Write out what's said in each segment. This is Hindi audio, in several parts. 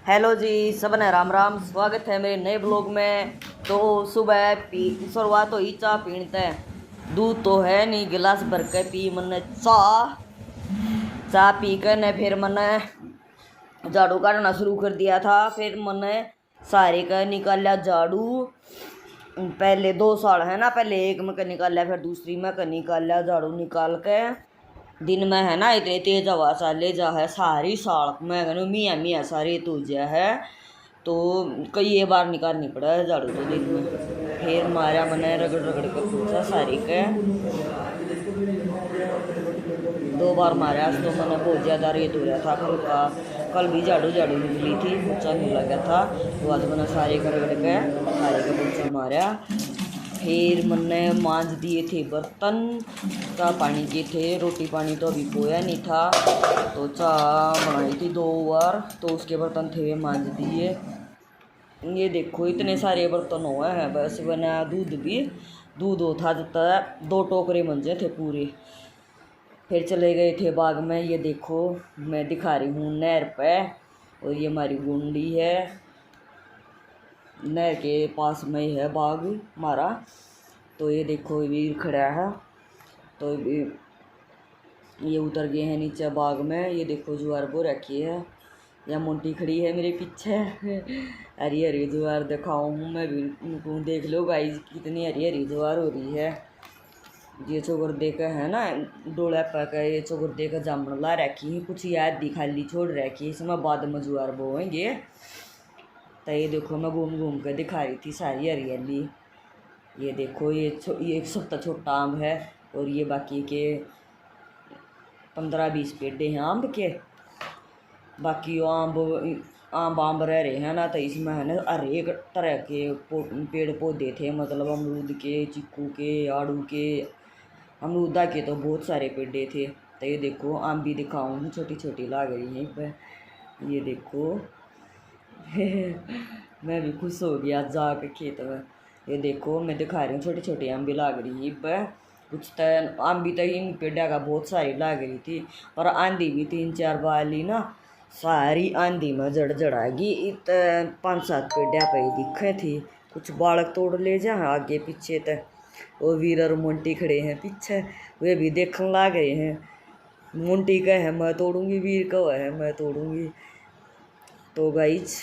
हेलो जी, सबने राम राम। स्वागत है मेरे नए ब्लॉग में। तो सुबह पी शुरुआत हुई चाह पीते। दूध तो है नहीं, गिलास भर के पी मैंने चाह पी कर ने फिर मैंने झाड़ू काटना शुरू कर दिया था। फिर मैंने सारे का निकाला झाड़ू। पहले 2 साल है ना, पहले एक में का निकाला, फिर दूसरी में का निकाला झाड़ू निकाल के। दिन में है ना इतने तेज हवा चाले जा है सारी साल मैं कहूँ मियाँ मियाँ सारी तुझे है। तो कई ये बार निकालनी पड़ा है झाड़ू तो दिन में। फिर मारा मैंने रगड़ रगड़ कर पूछा सारी के 2 बार मारा। तो मैंने बहुत ज़्यादा रेत हो रहा था कल का। कल भी झाड़ू झाड़ू निकली थी, पोछा नहीं लगा था। तो आज मैंने सारे कर रगड़ के सारे का पोछा मारा। फिर मैंने मांज दिए थे बर्तन, चाह पानी के थे। रोटी पानी तो अभी पोया नहीं था, तो चाह बनाई थी 2 बार, तो उसके बर्तन थे वे मांज दिए। ये देखो इतने सारे बर्तन हुए हैं। बस बना दूध था जब तक 2 टोकरे मंजे थे पूरे। फिर चले गए थे बाग में। ये देखो मैं दिखा रही हूँ नहर पे, और ये हमारी गुंडी है। नहर के पास में ही है बाग हमारा। तो ये देखो वीर खड़ा है, तो ये उतर गए हैं नीचे बाग में। ये देखो जुआर बो रखी है, या मोटी खड़ी है मेरे पीछे। हरी हरी जुआर दिखाऊँ हूँ मैं भी उनको, देख लो गाइस कितनी हरी हरी जुआर हो रही है। ये चोगर देकर है ना डोला पका, ये चोगर देकर जामन ला रखी है, कुछ याद दिखाली छोड़ रखी है, इसमें बाद में जुआर बोएंगे। तो ये देखो मैं घूम घूम कर दिखा रही थी सारी हरियाली। ये देखो ये एक सबसे छोटा आम है, और ये बाकी के 15-20 पेड़े हैं आम के। बाकी आम रह रहे हैं ना, तो इसमें है ना हर एक तरह के पेड़ पौधे थे, मतलब अमरूद के, चीकू के, आड़ू के। अमरूदा के तो बहुत सारे पेड़े थे। तो ये देखो आम भी दिखाऊँ, छोटी छोटी लाग रही है पर। ये देखो मैं भी खुश हो गया जाके खेत में। ये देखो मैं दिखा रही हूँ छोटी छोटी आम भी लाग रही है पर। कुछ तो आम भी तो इन पेड़ा का बहुत सारी लाग रही थी, पर आंधी भी 3-4 बार ली ना, सारी आंधी में जड़ जड़ागी। इत 5-7 पेड़ा पे दिखे थी। कुछ बालक तोड़ ले जा आगे पीछे तक। वो वीर और मोंटी खड़े हैं पीछे, वे भी देखने लग गए हैं। मोंटी का है मैं तोड़ूंगी, वीर का है मैं तोड़ूंगी। तो गाइज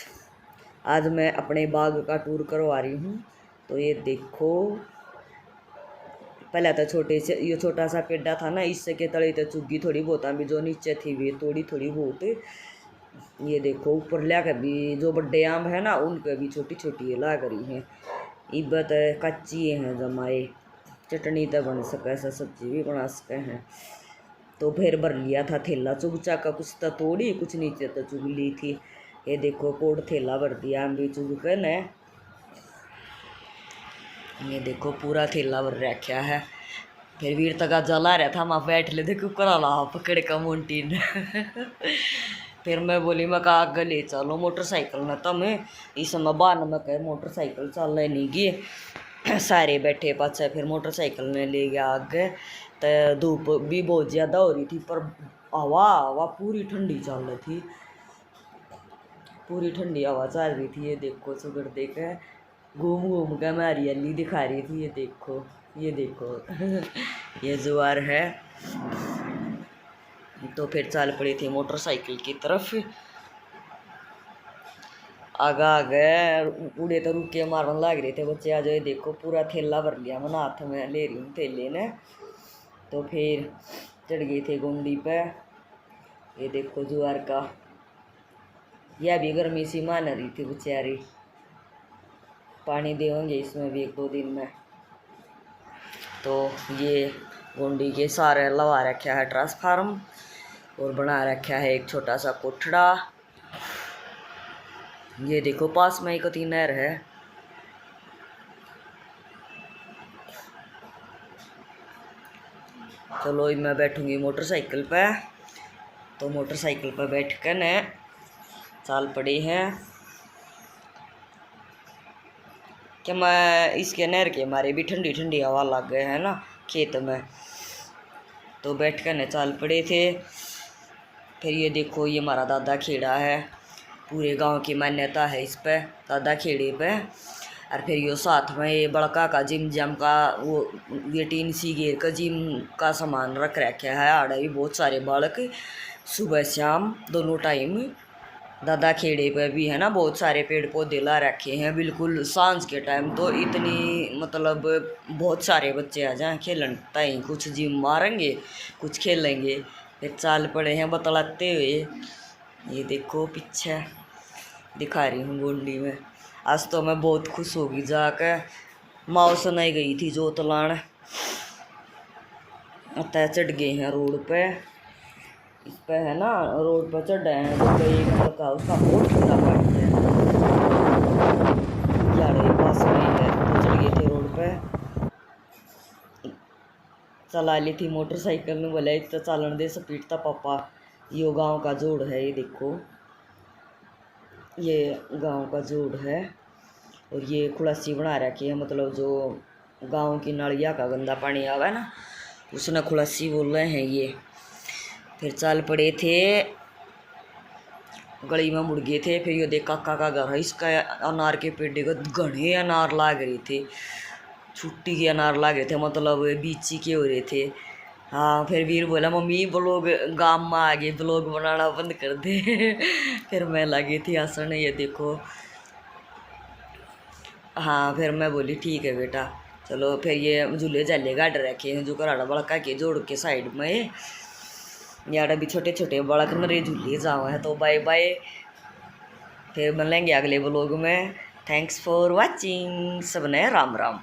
आज मैं अपने बाग का टूर करवा रही हूँ। तो ये देखो पहले तो छोटे से ये छोटा सा पेड़ा था ना, इससे के तले तो चुग्गी थोड़ी बहुत अभी जो नीचे थी वे थोड़ी थोड़ी बहुत। ये देखो ऊपर ला कर भी जो बड़े आम है ना उनके भी छोटी छोटी लाग रही हैं। इबत कच्ची हैं जमाए, चटनी तो बन सके, ऐसा सब्जी भी बना सके हैं। तो फिर भर लिया था थैला चुगचा का, कुछ तो तोड़ी कुछ नीचे तो चुग ली थी। ये देखो कोड थैला भर दिया आम भी चुग कर ने। ये देखो पूरा थैला भर रखा है। फिर वीर तक जला रहा था, मैं बैठ ले देखो करा ला पकड़ का मोंटी ने। फिर मैं बोली मैं कहा आगे ले चलो मोटरसाइकिल में, तुम्हें इस समय बान में कहे मोटरसाइकिल चल नहीं गई। सारे बैठे पाछे, फिर मोटरसाइकिल ने ले गया आगे। तो धूप भी बहुत ज़्यादा हो रही थी, पर हवा पूरी ठंडी चल रही थी, पूरी ठंडी हवा चल रही थी। ये देखो सुगर देख घूम घूम के मैं हरियाली दिखा रही थी। ये देखो ये देखो ये जुआर है। तो फिर चल पड़ी थी मोटरसाइकिल की तरफ। आगे आगे उड़े तो रुके मारने लग रहे थे बच्चे। आज ये देखो पूरा थैला भर लिया मैंने हाथ में ले रही हूँ थैले ने। तो फिर चढ़ गए थे गुंडी पे। ये देखो जुआर का, यह भी गर्मी सी मान रही थी बेचारी। पानी देंगे इसमें भी 1-2 दिन में। तो ये गुंडी के सारे लगा रखा है ट्रांसफार्म, और बना रखा है एक छोटा सा कोठड़ा। ये देखो पास में एक नहर है। चलो मैं बैठूंगी मोटरसाइकिल पे। तो मोटरसाइकिल पे बैठ कर न चाल पड़े हैं कि मैं इसके नहर के मारे भी ठंडी ठंडी हवा लग गए है ना खेत में। तो बैठ कर न चाल पड़े थे। फिर ये देखो ये हमारा दादा खेड़ा है, पूरे गांव की मान्यता है इस पे, दादा खेड़े पे। और फिर यो साथ में ये बड़का का जिम जम का वो ये टीन सी घेर का जिम का सामान रख रखा है। आड़े भी बहुत सारे बालक सुबह शाम दोनों टाइम। दादा खेड़े पे भी है ना बहुत सारे पेड़ पौधे ला रखे हैं। बिल्कुल सांझ के टाइम तो इतनी मतलब बहुत सारे बच्चे आ जाएं खेलन टाइम, कुछ जिम मारेंगे कुछ खेलेंगे। फिर चाल पड़े हैं बतलाते हुए। ये देखो पीछे दिखा रही हूँ गोंडी में। आज तो मैं बहुत खुश होगी जाके। माँ सुनाई गई थी जोत लान, अतः चढ़ गए हैं रोड पे। इस पे है ना रोड पर चढ़ रहे हैं तो एक लड़का उसका बहुत बुरा पानी है झाड़े पास में है तो चढ़ गए थे रोड पे। चला ली थी मोटरसाइकिल में, बोले एक तो चालन दे स्पीड था पापा। यो गांव का जोड़ है, ये देखो ये गांव का जोड़ है। और ये खुलासी बना रखी है, मतलब जो गांव की नालिया का गंदा पानी आवा है ना उसने खुलासी बोल रहे हैं ये। फिर चल पड़े थे गली में मुड़ गए थे। फिर ये देख काका का घर है, इसका अनार के पेड़ को घने अनार लाग रहे थे, छुट्टी के अनार लागे थे, मतलब बीची के हो रहे थे। हाँ फिर वीर बोला मम्मी ब्लॉग गांव में आ गए, ब्लॉग बनाना बंद कर दे। फिर मैं लगी थी हंसने, ये देखो। हाँ फिर मैं बोली ठीक है बेटा चलो। फिर ये झूले झाले गाड़ रखे हैं जो कराड़ा बड़का के जोड़ के साइड में। यार अभी छोटे छोटे बड़क नरे झूले जाओ है। तो बाय बाय, फिर मिलेंगे अगले ब्लॉग में। थैंक्स फॉर वॉचिंग, सबने राम राम।